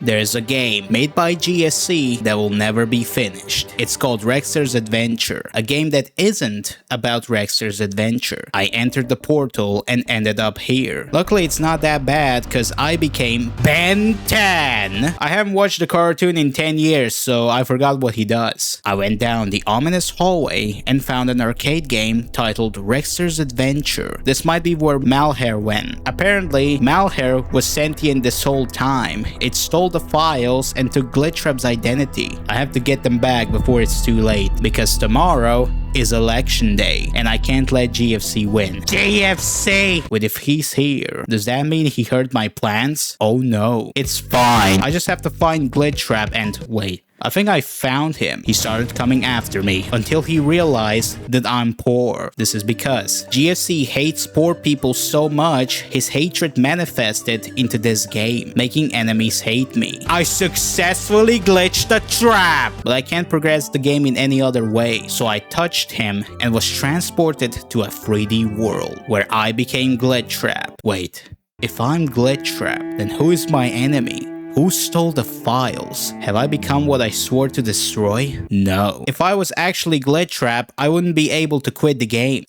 There's a game made by GSC that will never be finished. It's called Rexter's Adventure, a game that isn't about Rexter's adventure. I entered the portal and ended up here. Luckily, it's not that bad because I became Ben 10. I haven't watched the cartoon in 10 years, so I forgot what he does. I went down the ominous hallway and found an arcade game titled Rexter's Adventure. This might be where Malhair went. Apparently, Malhair was sentient this whole time. It stole the files and took Glitchtrap's identity. I have to get them back before it's too late, because tomorrow is election day and I can't let GFC win. GFC! Wait, if he's here, does that mean he heard my plans? Oh no. It's fine. I just have to find Glitchtrap and wait. I think I found him. He started coming after me until he realized that I'm poor. This is because GFC hates poor people so much, his hatred manifested into this game, making enemies hate me. I successfully glitched the trap! But I can't progress the game in any other way, so I touched him and was transported to a 3D world where I became Glitchtrap. Wait, if I'm Glitchtrap, then who is my enemy? Who stole the files? Have I become what I swore to destroy? No. If I was actually Glitchtrap, I wouldn't be able to quit the game.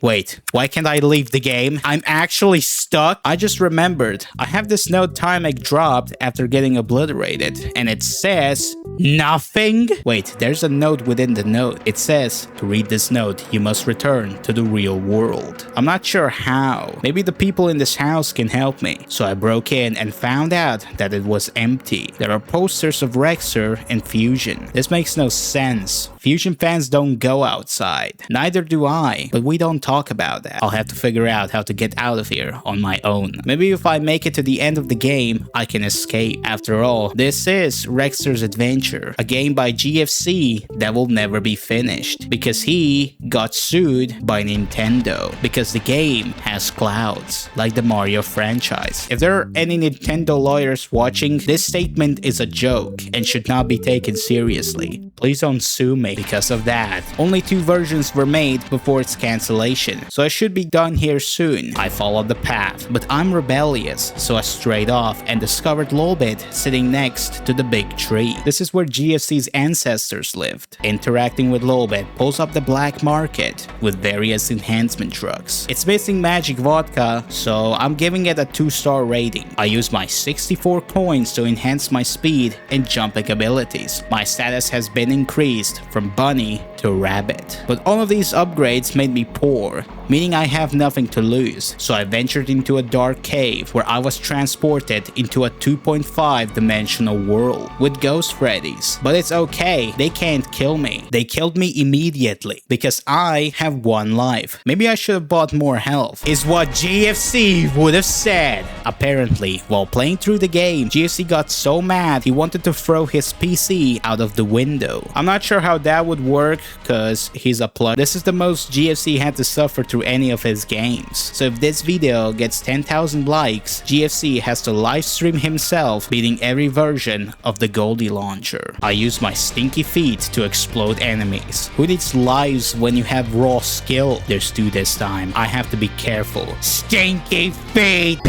Wait, why can't I leave the game? I'm actually stuck? I just remembered. I have this note Timek dropped after getting obliterated, and it says nothing. Wait, there's a note within the note. It says, to read this note, you must return to the real world. I'm not sure how. Maybe the people in this house can help me. So I broke in and found out that it was empty. There are posters of Rexter and Fusion. This makes no sense. Fusion fans don't go outside. Neither do I, but we don't talk about that. I'll have to figure out how to get out of here on my own. Maybe if I make it to the end of the game, I can escape. After all, this is Rexter's Adventure, a game by GFC that will never be finished because he got sued by Nintendo because the game has clouds, like the Mario franchise. If there are any Nintendo lawyers watching, this statement is a joke and should not be taken seriously. Please don't sue me because of that. Only 2 versions were made before its cancellation, so I should be done here soon. I followed the path, but I'm rebellious, so I strayed off and discovered Lolbit sitting next to the big tree. This is where GFC's ancestors lived. Interacting with Lolbit pulls up the black market with various enhancement drugs. It's missing magic vodka, so I'm giving it a 2-star rating. I use my 64 coins to enhance my speed and jumping abilities. My status has been increased from bunny to rabbit. But all of these upgrades made me poor, meaning I have nothing to lose. So I ventured into a dark cave where I was transported into a 2.5 dimensional world with ghost Freddies. But it's okay, they can't kill me. They killed me immediately because I have 1 life. Maybe I should have bought more health, is what GFC would have said. Apparently, while playing through the game, GFC got so mad he wanted to throw his PC out of the window. I'm not sure how that would work because he's a plug. This is the most GFC had to suffer through any of his games. So if this video gets 10,000 likes, GFC has to live stream himself beating every version of the Goldie launcher. I use my stinky feet to explode enemies. Who needs lives when you have raw skill? There's 2 this time. I have to be careful. Stinky feet!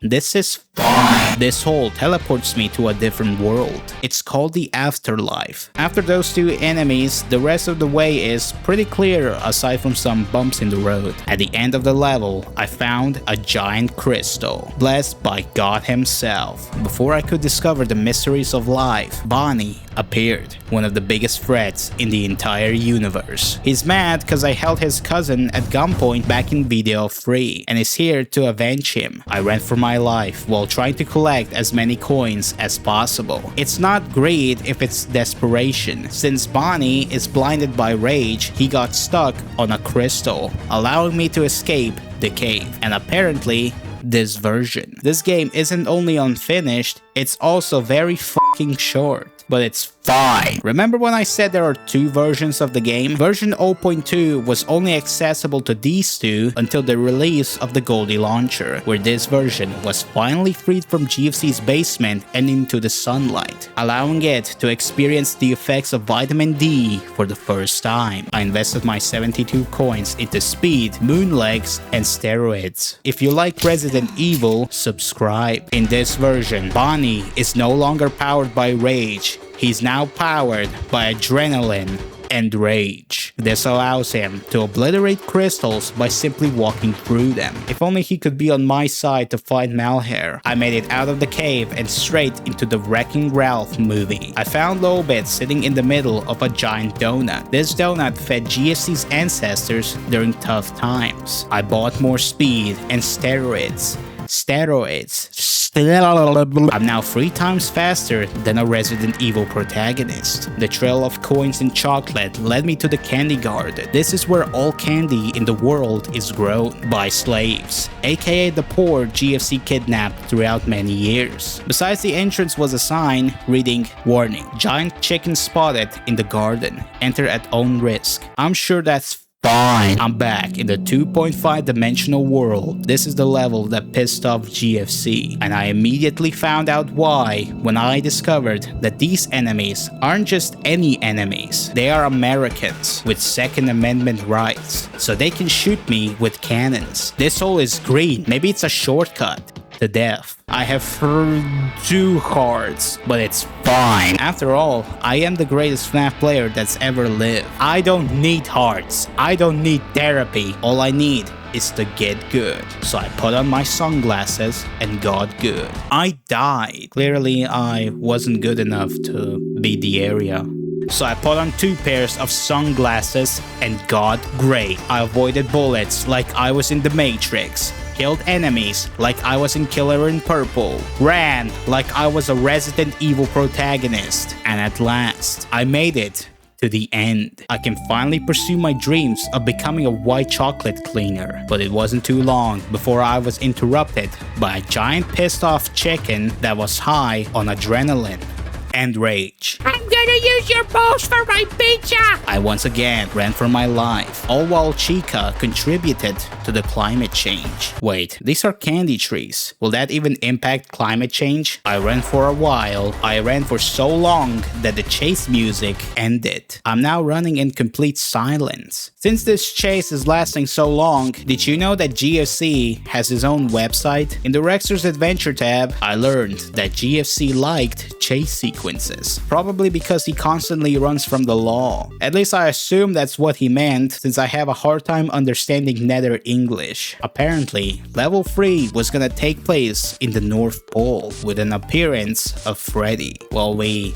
This is fun. This hole teleports me to a different world. It's called the Afterlife. After those 2 enemies, the rest of the way is pretty clear aside from some bumps in the road. At the end of the level, I found a giant crystal, blessed by God himself. Before I could discover the mysteries of life, Bonnie appeared, one of the biggest threats in the entire universe. He's mad because I held his cousin at gunpoint back in video 3 and is here to avenge him. I ran for my life while trying to collect as many coins as possible. It's not greed if it's desperation. Since Bonnie is blinded by rage, he got stuck on a crystal, allowing me to escape the cave. And apparently, this version. This game isn't only unfinished, it's also very fucking short. But it's fine. Remember when I said there are 2 versions of the game? Version 0.2 was only accessible to these 2 until the release of the Goldie launcher, where this version was finally freed from GFC's basement and into the sunlight, allowing it to experience the effects of vitamin D for the first time. I invested my 72 coins into speed, moon legs, and steroids. If you like Resident Evil, subscribe. In this version, Bonnie Johnny is no longer powered by rage. He's now powered by adrenaline and rage. This allows him to obliterate crystals by simply walking through them. If only he could be on my side to fight Malhair. I made it out of the cave and straight into the Wrecking Ralph movie. I found Lobet sitting in the middle of a giant donut. This donut fed GFC's ancestors during tough times. I bought more speed and steroids. I'm now 3 times faster than a Resident Evil protagonist. The trail of coins and chocolate led me to the candy garden. This is where all candy in the world is grown by slaves, aka the poor GFC kidnapped throughout many years. Besides the entrance was a sign reading, "Warning, giant chicken spotted in the garden. Enter at own risk." I'm sure that's fine. I'm back in the 2.5 dimensional world. This is the level that pissed off GFC, and I immediately found out why when I discovered that these enemies aren't just any enemies. They are Americans with Second Amendment rights, so they can shoot me with cannons. This hole is green. Maybe it's a shortcut to death. I have 2 hearts, but it's fine. After all, I am the greatest FNaF player that's ever lived. I don't need hearts. I don't need therapy. All I need is to get good. So I put on my sunglasses and got good. I died. Clearly, I wasn't good enough to beat the area. So I put on 2 pairs of sunglasses and got great. I avoided bullets like I was in the Matrix. Killed enemies like I was in Killer in Purple. Ran like I was a Resident Evil protagonist. And at last, I made it to the end. I can finally pursue my dreams of becoming a white chocolate cleaner. But it wasn't too long before I was interrupted by a giant pissed off chicken that was high on adrenaline and rage. I'm gonna use your balls for my pizza! I once again ran for my life, all while Chica contributed to the climate change. Wait, these are candy trees. Will that even impact climate change? I ran for a while. I ran for so long that the chase music ended. I'm now running in complete silence. Since this chase is lasting so long, did you know that GFC has his own website? In the Rexter's Adventure tab, I learned that GFC liked chase sequences, probably because he constantly runs from the law. At least I assume that's what he meant, since I have a hard time understanding Nether English. Apparently, level 3 was gonna take place in the North Pole, with an appearance of Freddy. While we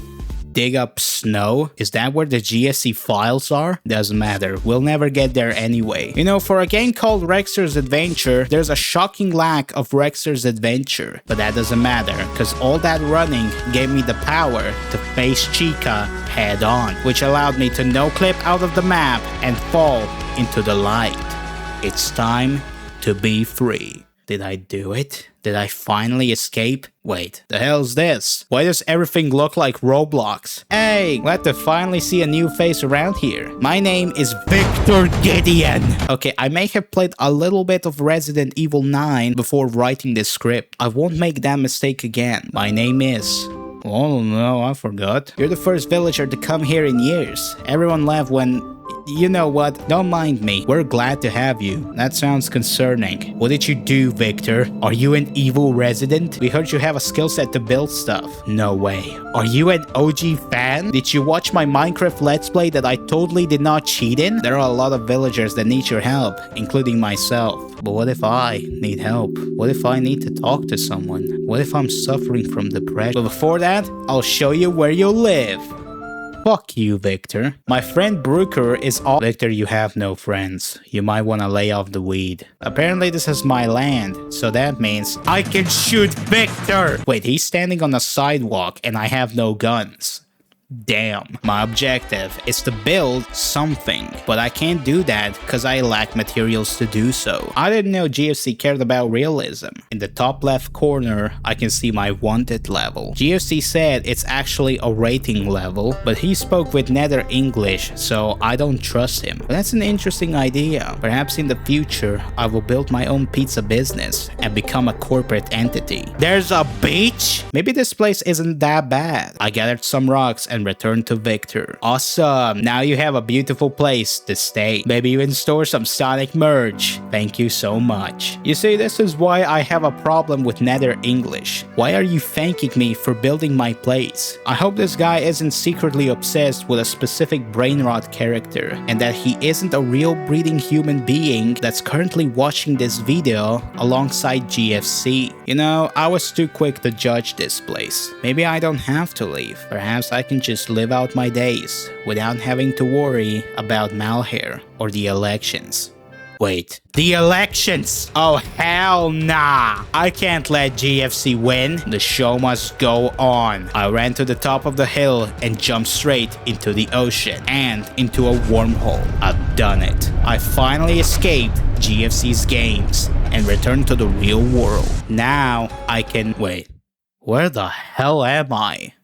dig up snow? Is that where the GSC files are? Doesn't matter, we'll never get there anyway. You know, for a game called Rexter's Adventure, there's a shocking lack of Rexter's Adventure. But that doesn't matter, cause all that running gave me the power to face Chica head on, which allowed me to no-clip out of the map and fall into the light. It's time to be free. Did I do it? Did I finally escape? Wait, the hell's this? Why does everything look like Roblox? Hey, glad to finally see a new face around here. My name is Victor Gideon. Okay, I may have played a little bit of Resident Evil 9 before writing this script. I won't make that mistake again. My name is... oh no, I forgot. You're the first villager to come here in years. Everyone left when... you know what? Don't mind me. We're glad to have you. That sounds concerning. What did you do, Victor? Are you an evil resident? We heard you have a skill set to build stuff. No way. Are you an OG fan? Did you watch my Minecraft Let's Play that I totally did not cheat in? There are a lot of villagers that need your help, including myself. But what if I need help? What if I need to talk to someone? What if I'm suffering from depression? But before that, I'll show you where you live. Fuck you, Victor. My friend Brooker is all— Victor, you have no friends. You might want to lay off the weed. Apparently this is my land, so that means I can shoot Victor! Wait, he's standing on a sidewalk and I have no guns. Damn. My objective is to build something, but I can't do that because I lack materials to do so. I didn't know GFC cared about realism. In the top left corner, I can see my wanted level. GFC said it's actually a rating level, but he spoke with Nether English, so I don't trust him. But that's an interesting idea. Perhaps in the future, I will build my own pizza business and become a corporate entity. There's a beach? Maybe this place isn't that bad. I gathered some rocks and and return to Victor. Awesome! Now you have a beautiful place to stay. Maybe even store some Sonic merch. Thank you so much. You see, this is why I have a problem with Nether English. Why are you thanking me for building my place? I hope this guy isn't secretly obsessed with a specific brain rot character, and that he isn't a real breathing human being that's currently watching this video alongside GFC. You know, I was too quick to judge this place. Maybe I don't have to leave. Perhaps I can just live out my days without having to worry about Malhair or the elections. Wait, the elections? Oh, hell nah. I can't let GFC win. The show must go on. I ran to the top of the hill and jumped straight into the ocean and into a wormhole. I've done it. I finally escaped GFC's games and returned to the real world. Now I can... Wait, where the hell am I?